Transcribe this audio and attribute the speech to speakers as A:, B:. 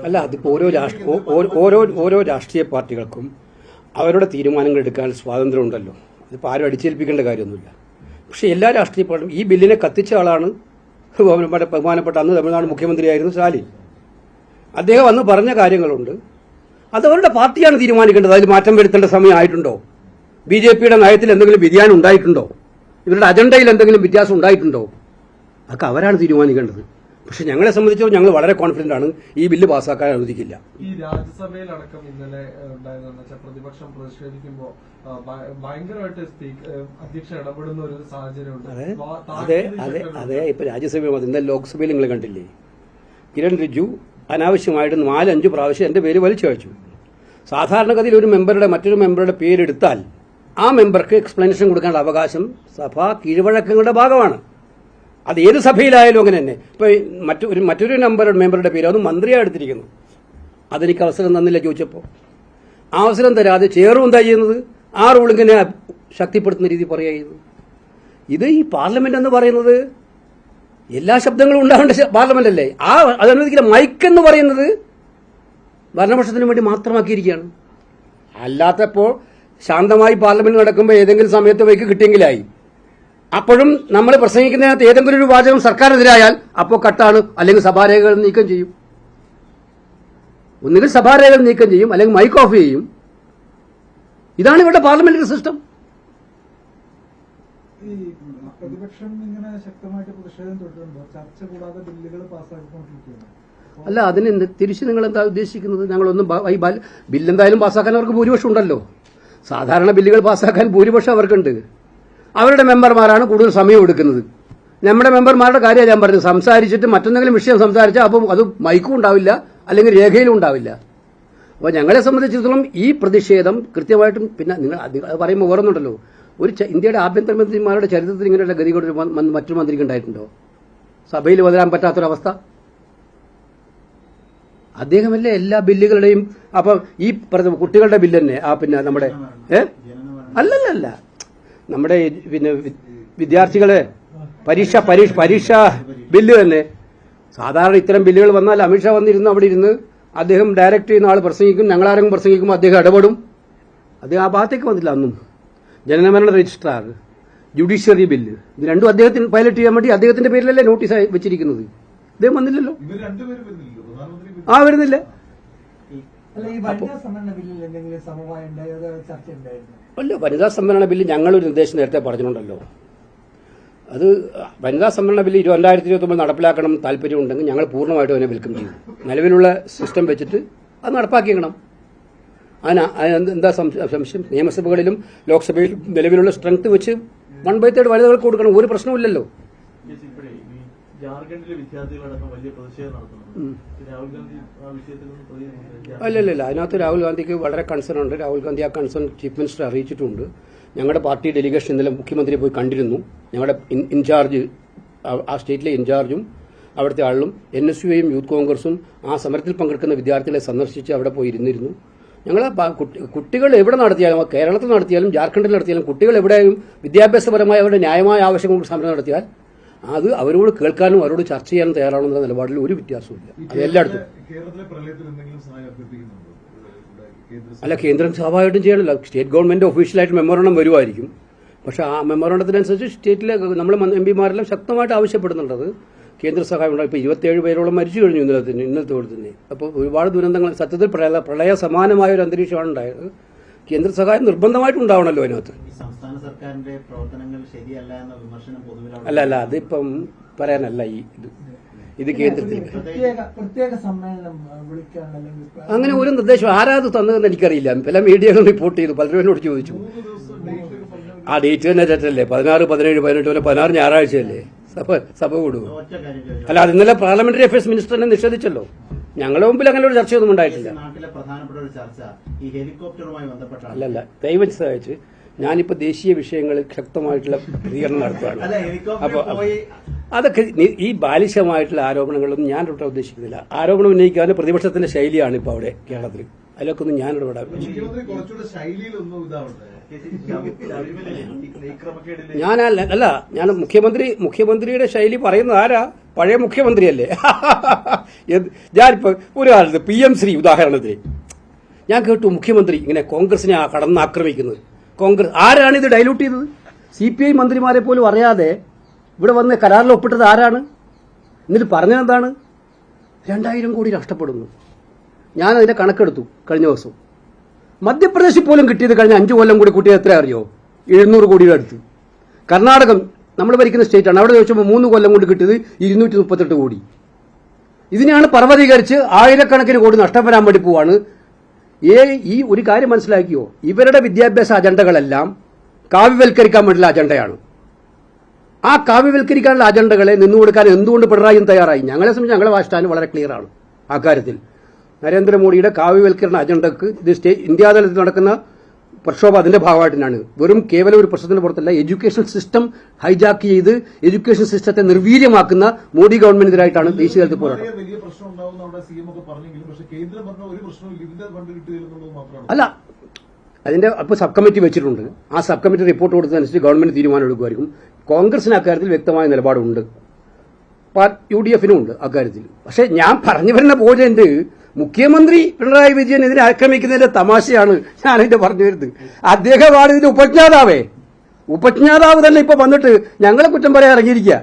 A: അല്ല, അതിപ്പോൾ ഓരോ രാഷ്ട്രീയ പാർട്ടികൾക്കും അവരുടെ തീരുമാനങ്ങൾ എടുക്കാൻ സ്വാതന്ത്ര്യമുണ്ടല്ലോ. അതിപ്പോൾ ആരും അടിച്ചേൽപ്പിക്കേണ്ട കാര്യമൊന്നുമില്ല. പക്ഷേ എല്ലാ രാഷ്ട്രീയ പാർട്ടിയും ഈ ബില്ലിനെ കത്തിച്ച ആളാണ് ബഹുമാനപ്പെട്ട അന്ന് തമിഴ്നാട് മുഖ്യമന്ത്രിയായിരുന്നു സ്റ്റാലിൻ. അദ്ദേഹം അന്ന് പറഞ്ഞ കാര്യങ്ങളുണ്ട്. അത് അവരുടെ പാർട്ടിയാണ് തീരുമാനിക്കേണ്ടത്. അതിൽ മാറ്റം വരുത്തേണ്ട സമയമായിട്ടുണ്ടോ? ബിജെപിയുടെ നയത്തിൽ എന്തെങ്കിലും വ്യതിയാനം ഉണ്ടായിട്ടുണ്ടോ? ഇവരുടെ അജണ്ടയിൽ എന്തെങ്കിലും വ്യത്യാസം ഉണ്ടായിട്ടുണ്ടോ? അതൊക്കെ അവരാണ് തീരുമാനിക്കേണ്ടത്. പക്ഷെ ഞങ്ങളെ സംബന്ധിച്ചോളം ഞങ്ങൾ വളരെ കോൺഫിഡന്റ് ആണ്, ഈ ബില്ല് പാസ്സാക്കാൻ അനുവദിക്കില്ല.
B: ഈ രാജ്യസഭയിലടക്കം ഇന്നലെ ഉണ്ടായതെന്ന് വെച്ചാൽ പ്രതിപക്ഷം പ്രതിഷേധിക്കുമ്പോൾ ഭയങ്കരമായിട്ട് അധ്യക്ഷൻ ഇടപെടുന്ന ഒരു സാഹചര്യമുണ്ട്.
A: അതെ. ഇപ്പൊ രാജ്യസഭയിൽ ഇന്നലെ ലോക്സഭയിൽ നിങ്ങൾ കണ്ടില്ലേ, കിരൺ റിജ്ജു അനാവശ്യമായിട്ട് 4-5 പ്രാവശ്യം എന്റെ പേര് വലിച്ചയച്ചു. സാധാരണഗതിയിൽ ഒരു മെമ്പറുടെ മറ്റൊരു മെമ്പറുടെ പേരെടുത്താൽ ആ മെമ്പർക്ക് എക്സ്പ്ലനേഷൻ കൊടുക്കേണ്ട അവകാശം സഭാ കീഴ്വഴക്കങ്ങളുടെ ഭാഗമാണ്. അത് ഏത് സഭയിലായാലും അങ്ങനെ തന്നെ. ഇപ്പൊ മറ്റൊരു മെമ്പറുടെ പേര് അത് മന്ത്രിയാണ് എടുത്തിരിക്കുന്നു. അതെനിക്ക് അവസരം തന്നില്ല ചോദിച്ചപ്പോൾ. ആ അവസരം തരാതെ ചെയറും എന്താ ചെയ്യുന്നത്? ആ റൂളിങ്ങനെ ശക്തിപ്പെടുത്തുന്ന രീതി പറയുക. ഇത് ഈ പാർലമെന്റ് എന്ന് പറയുന്നത് എല്ലാ ശബ്ദങ്ങളും ഉണ്ടാവേണ്ട പാർലമെന്റ് അല്ലേ? അതനുവദിക്കില്ല. മൈക്ക് എന്ന് പറയുന്നത് ഭരണപക്ഷത്തിന് വേണ്ടി മാത്രമാക്കിയിരിക്കുകയാണ്. അല്ലാത്തപ്പോൾ ശാന്തമായി പാർലമെന്റ് നടക്കുമ്പോൾ ഏതെങ്കിലും സമയത്ത് മൈക്ക് കിട്ടിയെങ്കിലായി. അപ്പോഴും നമ്മൾ പ്രസംഗിക്കുന്നതിനകത്ത് ഏതെങ്കിലും ഒരു വാചകം സർക്കാരിനെതിരായാൽ അപ്പോൾ കട്ടാണ്, അല്ലെങ്കിൽ സഭാരേഖകൾ നീക്കം ചെയ്യും. ഒന്നുകിൽ സഭാരേഖകൾ നീക്കം ചെയ്യും, അല്ലെങ്കിൽ മൈക്ക് ഓഫ് ചെയ്യും. ഇതാണ് ഇവരുടെ പാർലമെന്ററി സിസ്റ്റം.
C: പ്രതിപക്ഷം ഇങ്ങനെ ശക്തമായിട്ട് പ്രതിഷേധം തുടരുമ്പോൾ ചർച്ച കൂടാതെ ബില്ലുകൾ പാസ്സാക്കിക്കൊണ്ടിരിക്കുകയാണ്.
A: അല്ല, അതിന് തിരിച്ച് നിങ്ങൾ എന്താ ഉദ്ദേശിക്കുന്നത്? ഞങ്ങളൊന്നും ബില്ലെന്തായാലും പാസ്സാക്കാൻ അവർക്ക് ഭൂരിപക്ഷം ഉണ്ടല്ലോ. സാധാരണ ബില്ലുകൾ പാസ്സാക്കാൻ ഭൂരിപക്ഷം അവർക്കുണ്ട്. അവരുടെ മെമ്പർമാരാണ് കൂടുതൽ സമയം എടുക്കുന്നത്. നമ്മുടെ മെമ്പർമാരുടെ കാര്യം ഞാൻ പറഞ്ഞത്. സംസാരിച്ചിട്ട് മറ്റെന്തെങ്കിലും വിഷയം സംസാരിച്ചാൽ അപ്പം അത് മൈക്കും ഉണ്ടാവില്ല, അല്ലെങ്കിൽ രേഖയിലും ഉണ്ടാവില്ല. അപ്പോൾ ഞങ്ങളെ സംബന്ധിച്ചിടത്തോളം ഈ പ്രതിഷേധം കൃത്യമായിട്ടും, പിന്നെ നിങ്ങൾ അത് പറയുമ്പോൾ ഓർമ്മയുണ്ടല്ലോ, ഇന്ത്യയുടെ ആഭ്യന്തരമന്ത്രിമാരുടെ ചരിത്രത്തിൽ ഇങ്ങനെയുള്ള ഗതികൾ മറ്റൊരു മന്ത്രിക്ക് ഉണ്ടായിട്ടുണ്ടോ? സഭയിൽ വരാൻ പറ്റാത്തൊരവസ്ഥ. അദ്ദേഹമല്ലേ എല്ലാ ബില്ലുകളുടെയും. അപ്പം ഈ കുട്ടികളുടെ ബില്ല് തന്നെ പിന്നെ നമ്മുടെ അല്ലല്ല നമ്മുടെ പിന്നെ വിദ്യാർത്ഥികളെ പരീക്ഷ ബില്ല് തന്നെ. സാധാരണ ഇത്തരം ബില്ലുകൾ വന്നാൽ അമിത്ഷാ വന്നിരുന്ന് അവിടെ ഇരുന്ന് അദ്ദേഹം ഡയറക്റ്റ് ചെയ്യുന്ന ആൾ പ്രസംഗിക്കും, ഞങ്ങളാരെങ്കിലും പ്രസംഗിക്കുമ്പോൾ അദ്ദേഹം ഇടപെടും. അദ്ദേഹം ആ ഭാഗത്തേക്ക് വന്നില്ല. അന്നും ജനനമരണ രജിസ്ട്രാർ, ജുഡീഷ്യറി ബില്ല്, ഇത് രണ്ടും അദ്ദേഹത്തിന് പൈലറ്റ് ചെയ്യാൻ വേണ്ടി അദ്ദേഹത്തിന്റെ പേരിലല്ലേ നോട്ടീസ് വെച്ചിരിക്കുന്നത്. അദ്ദേഹം വന്നില്ലല്ലോ. വരുന്നില്ല. അല്ല, വനിതാ സംവരണ ബില്ല് ഞങ്ങളൊരു നിർദ്ദേശം നേരത്തെ പറഞ്ഞിട്ടുണ്ടല്ലോ. അത് വനിതാ സംവരണ ബില്ല് 2029 നടപ്പിലാക്കണം താല്പര്യമുണ്ടെങ്കിൽ ഞങ്ങൾ പൂർണ്ണമായിട്ടും അതിനെ വെൽക്കം ചെയ്യും. നിലവിലുള്ള സിസ്റ്റം വെച്ചിട്ട് അത് നടപ്പാക്കിക്കണം. എന്താ സംശയം? നിയമസഭകളിലും ലോക്സഭയിലും നിലവിലുള്ള സ്ട്രെങ്ത് വെച്ച് 1/3 വനിതകൾക്ക് കൊടുക്കണം. ഒരു പ്രശ്നമില്ലല്ലോ.
D: ജാർഖണ്ഡിലെ വിദ്യാർത്ഥികളടക്കം വലിയ പ്രതിഷേധം നടത്തുന്നു. രാഹുൽ ഗാന്ധി ആ വിഷയത്തിൽ
A: അല്ലല്ല, അതിനകത്ത് രാഹുൽ ഗാന്ധിക്ക് വളരെ കൺസേൺ ഉണ്ട്. രാഹുൽ ഗാന്ധി ആ കൺസേൺ ചീഫ് മിനിസ്റ്റർ അറിയിച്ചിട്ടുണ്ട്. ഞങ്ങളുടെ പാർട്ടി ഡെലിഗേഷൻ ഇന്നലെ മുഖ്യമന്ത്രിയെ പോയി കണ്ടിരുന്നു. ഞങ്ങളുടെ ഇൻചാർജ്, ആ സ്റ്റേറ്റിലെ ഇൻചാർജും അവിടുത്തെ ആളും NSUയും യൂത്ത് കോൺഗ്രസും ആ സമരത്തിൽ പങ്കെടുക്കുന്ന വിദ്യാർത്ഥികളെ സന്ദർശിച്ച് അവിടെ പോയി ഇരുന്നിരുന്നു. ഞങ്ങൾ കുട്ടികൾ എവിടെ നടത്തിയാലും, കേരളത്തിൽ നടത്തിയാലും ജാർഖണ്ഡിൽ നടത്തിയാലും, കുട്ടികൾ എവിടെയും വിദ്യാഭ്യാസപരമായ അവരുടെ ന്യായമായ ആവശ്യങ്ങൾ സമരം നടത്തിയാൽ അത് അവരോട് കേൾക്കാനും അവരോട് ചർച്ച ചെയ്യാനും തയ്യാറാണെന്ന നിലപാടിൽ ഒരു വ്യത്യാസമില്ല. അത് എല്ലായിടത്തും. അല്ല, കേന്ദ്രം സ്വാഭാവികമായിട്ടും ചെയ്യണമല്ലോ. സ്റ്റേറ്റ് ഗവൺമെന്റ് ഒഫീഷ്യലായിട്ട് മെമ്മോറണ്ടം വരുമായിരിക്കും. പക്ഷെ ആ മെമ്മോറണ്ടത്തിനനുസരിച്ച് സ്റ്റേറ്റിലെ നമ്മൾ MP-മാരെല്ലാം ശക്തമായിട്ട് ആവശ്യപ്പെടുന്നുണ്ടത് കേന്ദ്ര സഹായം ഉണ്ടാകും. ഇപ്പോൾ 27 പേരോളം മരിച്ചു കഴിഞ്ഞു ഇന്നത്തെ പോലെ തന്നെ. അപ്പോൾ ഒരുപാട് ദുരന്തങ്ങൾ, സത്യത്തിൽ പ്രളയ സമാനമായ ഒരു അന്തരീക്ഷമാണ് ഉണ്ടായത്. കേന്ദ്ര സഹായം നിർബന്ധമായിട്ടും ഉണ്ടാവണമല്ലോ അതിനകത്ത്.
D: സംസ്ഥാന സർക്കാരിന്റെ പ്രവർത്തനങ്ങൾ ശരിയല്ല എന്ന വിമർശനം പൊതുവിലാണ്.
A: അല്ല, അതിപ്പം പറയാനല്ല ഇത് കേന്ദ്രത്തിൽ
C: പ്രത്യേക സമ്മേളനം വിളിക്കാൻ
A: അങ്ങനെ ഒരു നിർദ്ദേശം ആരാത് തന്നതെന്ന് എനിക്കറിയില്ല. പല മീഡിയകളും റിപ്പോർട്ട് ചെയ്തു, പലരും എന്നോട് ചോദിച്ചു. ആ ഡേറ്റ് തന്നെ തെറ്റല്ലേ? 16, 17, 18 16 ഞായറാഴ്ചയല്ലേ സഭ കൂടുക? അല്ല, അത് ഇന്നലെ പാർലമെന്ററി അഫയേഴ്സ് മിനിസ്റ്റർ തന്നെ നിഷേധിച്ചല്ലോ. ഞങ്ങളുടെ മുമ്പിൽ അങ്ങനെ ഒരു ചർച്ചയൊന്നും ഉണ്ടായിട്ടില്ല. അല്ലല്ല, ദൈവം സഹായിച്ച് ഞാനിപ്പോ ദേശീയ വിഷയങ്ങളിൽ ശക്തമായിട്ടുള്ള പ്രതികരണം നടത്തുകയാണ്. അപ്പോൾ അതൊക്കെ ഈ ബാലിശമായിട്ടുള്ള ആരോപണങ്ങളൊന്നും ഞാൻ ഉദ്ദേശിക്കുന്നില്ല. ആരോപണം ഉന്നയിക്കാൻ പ്രതിപക്ഷത്തിന്റെ ശൈലിയാണ് ഇപ്പോൾ അവിടെ കേരളത്തിൽ. അതിലൊക്കെ ഒന്നും ഞാൻ ഇടപെടാൻ
E: മുഖ്യമന്ത്രി കുറച്ചുകൂടെ ശൈലിയിലൊന്നും ഇതാവട്ടെ.
A: ഞാൻ മുഖ്യമന്ത്രിയുടെ ശൈലി പറയുന്നത് ആരാ? പഴയ മുഖ്യമന്ത്രിയല്ലേ. ഞാനിപ്പോ ഒരു കാലത്ത് PM ശ്രീ ഉദാഹരണത്തിന് ഞാൻ കേട്ടു മുഖ്യമന്ത്രി ഇങ്ങനെ കോൺഗ്രസിനെ കടന്നാക്രമിക്കുന്നത്. കോൺഗ്രസ് ആരാണ് ഇത് ഡൈലൂട്ട് ചെയ്തത്? CPI മന്ത്രിമാരെ പോലും അറിയാതെ ഇവിടെ വന്ന് കരാറിൽ ഒപ്പിട്ടത് ആരാണ്? എന്നിട്ട് പറഞ്ഞതെന്താണ്? 2000 കോടി നഷ്ടപ്പെടുന്നു. ഞാൻ അതിന്റെ കണക്കെടുത്തു കഴിഞ്ഞ ദിവസം. മധ്യപ്രദേശിൽ പോലും കിട്ടിയത് കഴിഞ്ഞ 5 കൊല്ലം കൂടി കൂട്ടിയത് എത്ര അറിയോ? 700 കോടിയുടെ അടുത്ത്. കർണാടകം നമ്മൾ ഭരിക്കുന്ന സ്റ്റേറ്റാണ്. അവിടെ ചോദിച്ചപ്പോൾ 3 കൊല്ലം കൊണ്ട് കിട്ടിയത് 238 കോടി. ഇതിനെയാണ് പർവ്വതീകരിച്ച് ആയിരക്കണക്കിന് കോടി നഷ്ടം വരാൻ വേണ്ടി പോവാണ്. ഈ ഒരു കാര്യം മനസ്സിലാക്കിയോ? ഇവരുടെ വിദ്യാഭ്യാസ അജണ്ടകളെല്ലാം കാവ്യവൽക്കരിക്കാൻ വേണ്ടിയുള്ള അജണ്ടയാണ്. ആ കാവ്യവൽക്കരിക്കാനുള്ള അജണ്ടകളെ നിന്നുകൊടുക്കാൻ എന്തുകൊണ്ട് പിണറായിയും തയ്യാറായി? ഞങ്ങളെ സംബന്ധിച്ച് ഞങ്ങളുടെ വാസ്റ്റാൻ വളരെ ക്ലിയർ ആണ് ആ കാര്യത്തിൽ. നരേന്ദ്രമോദിയുടെ കാവ്യവൽക്കരണ അജണ്ടക്ക് ഇത് ഇന്ത്യാതലത്തിൽ നടക്കുന്ന പ്രക്ഷോഭം അതിന്റെ ഭാഗമായിട്ട് തന്നെയാണ്. വെറും കേവലം ഒരു പ്രശ്നത്തിന് പുറത്തല്ല, എഡ്യൂക്കേഷൻ സിസ്റ്റം ഹൈജാക്ക് ചെയ്ത് എഡ്യൂക്കേഷൻ സിസ്റ്റത്തെ നിർവീര്യമാക്കുന്ന മോദി ഗവൺമെന്റിനെതിരായിട്ടാണ് ദേശീയ തലത്തിൽ പോരാട്ടം.
E: വലിയ പ്രശ്നം ഉണ്ടാവുന്ന അവിടെ CM ഒക്കെ പറഞ്ഞെങ്കിലും പക്ഷേ കേന്ദ്രം പറഞ്ഞ ഒരു പ്രശ്നവും ഇതിന്റെ ഫണ്ട് കിട്ടുകയെന്നുള്ളത് മാത്രമാണ്.
A: അല്ല, അതിന്റെ അപ്പോൾ സബ് കമ്മിറ്റി വെച്ചിട്ടുണ്ട്. ആ സബ് കമ്മിറ്റി റിപ്പോർട്ട് കൊടുത്തതനുസരിച്ച് ഗവൺമെന്റ് തീരുമാനം എടുക്കുമായിരിക്കും. കോൺഗ്രസിന് അക്കാര്യത്തിൽ വ്യക്തമായ നിലപാടുണ്ട്, UDF-നും ഉണ്ട് അക്കാര്യത്തിൽ. പക്ഷെ ഞാൻ പറഞ്ഞു വരുന്ന പോയിന്റ്, മുഖ്യമന്ത്രി പിണറായി വിജയൻ ഇതിനെ ആക്രമിക്കുന്നതിന്റെ തമാശയാണ് ഞാനിതിന്റെ പറഞ്ഞു വരുന്നത്. അദ്ദേഹമാണ് ഇതിന്റെ ഉപജ്ഞാതാവ് തന്നെ ഇപ്പൊ വന്നിട്ട് ഞങ്ങളെ കുറ്റം പറയാൻ ഇറങ്ങിയിരിക്കുക.